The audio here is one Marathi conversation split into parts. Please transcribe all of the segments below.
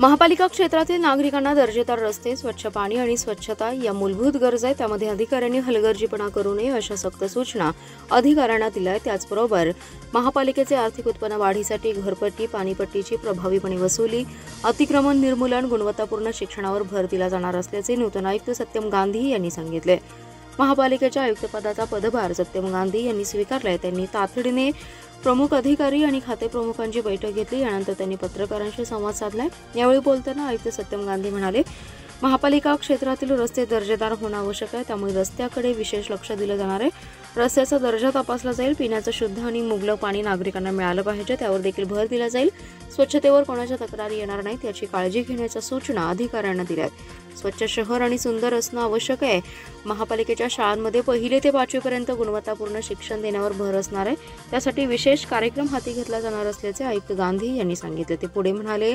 महापालिका क्षेत्रातील नागरिकांना दर्जेदार रस्ते, स्वच्छ पाणी आणि स्वच्छता या मूलभूत गरजा आहेत. त्यामध्ये अधिकाऱ्यांनी हलगर्जीपणा करू नये अशा सक्त सूचना अधिकाऱ्यांना दिल्या आहेत. त्याचबरोबर महापालिकेचे आर्थिक उत्पन्न वाढीसाठी घरपट्टी, पाणीपट्टीची प्रभावीपणे वसुली, अतिक्रमण निर्मूलन, गुणवत्तापूर्ण शिक्षणावर भर दिला जाणार असल्याचे नूतन आयुक्त सत्यम गांधी यांनी सांगितले. महापालिकेच्या आयुक्तपदाचा पदभार सत्यम गांधी यांनी स्वीकारलाय. त्यांनी तातडीने प्रमुख अधिकारी आणि खाते प्रमुखांची बैठक घेतली. यानंतर त्यांनी पत्रकारांशी संवाद साधलाय. यावेळी बोलताना आयुक्त सत्यम गांधी म्हणाले, महापालिका क्षेत्रातील रस्ते दर्जेदार होणं आवश्यक आहे. त्यामुळे रस्त्याकडे विशेष लक्ष दिलं जाणार आहे. रस्त्याचा दर्जा तपासला जाईल. पिण्याचं शुद्ध आणि मुबलक पाणी नागरिकांना मिळालं पाहिजे, त्यावर देखील भर दिला जाईल. स्वच्छतेवर कोणाच्या तक्रारी येणार नाहीत याची काळजी घेण्याच्या सूचना अधिकाऱ्यांना दिल्या आहेत. स्वच्छ शहर आणि सुंदर असणं आवश्यक आहे. महापालिकेच्या शाळांमध्ये 1ली ते 5वी पर्यंत गुणवत्तापूर्ण शिक्षण देण्यावर भर असणार आहे. त्यासाठी विशेष कार्यक्रम हाती घेतला जाणार असल्याचे आयुक्त गांधी यांनी सांगितले. ते पुढे म्हणाले,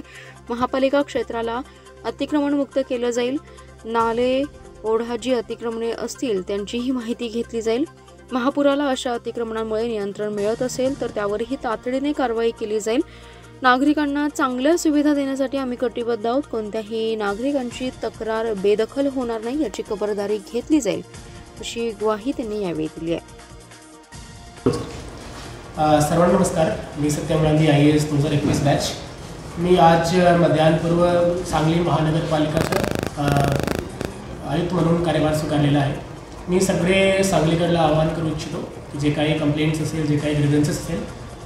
महापालिका क्षेत्राला अतिक्रमण मुक्त केलं जाईल. नाले, ओढा जी अतिक्रमणे असतील त्यांचीही माहिती घेतली जाईल. महापुराला अशा अतिक्रमणांमुळे नियंत्रण मिळत असेल तर त्यावरही तातडीने कारवाई केली जाईल. नागरिकांना चांगल्या सुविधा देण्यासाठी आम्ही कटिबद्ध आहोत. कोणत्याही नागरिकांची तक्रार बेदखल होणार नाही याची खबरदारी घेतली जाईल अशी ग्वाही त्यांनी यावेळी दिली आहे. सर्वांना नमस्कार. मी सत्यम गांधी IAS 2021 बॅच. मी आज मध्यान्हपूर्व सांगली महानगरपालिकाचा आयुक्त म्हणून कार्यभार स्वीकारलेला आहे. मी सगळे सांगलीकडला आवाहन करू इच्छितो की जे काही कंप्लेंट्स असेल, जे काही ग्रीव्हन्सेस असेल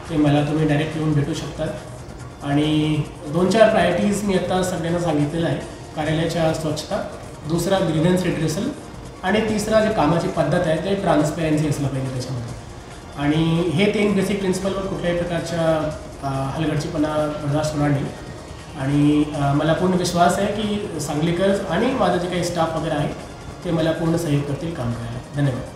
ते मला तुम्ही डायरेक्ट येऊन भेटू शकतात. आणि 2-4 प्रायोरिटीज मी आता सगळ्यांना सांगितलेलं आहे. कार्यालयाच्या स्वच्छता, दुसरा ग्रीव्हन्स रिड्रेसल आणि तिसरा जे कामाची पद्धत आहे ते ट्रान्सपेरन्सी असलं पाहिजे त्याच्यामध्ये. आणि हे 3 बेसिक प्रिन्सिपलवर कुठल्याही प्रकारच्या हलगर्जीपणा बर्दाश्त होणार नाही. आणि मला पूर्ण विश्वास आहे की सांगलीकर आणि माझं जे काही स्टाफ वगैरे आहे ते मला पूर्ण सहयोग करतील काम करायला. धन्यवाद.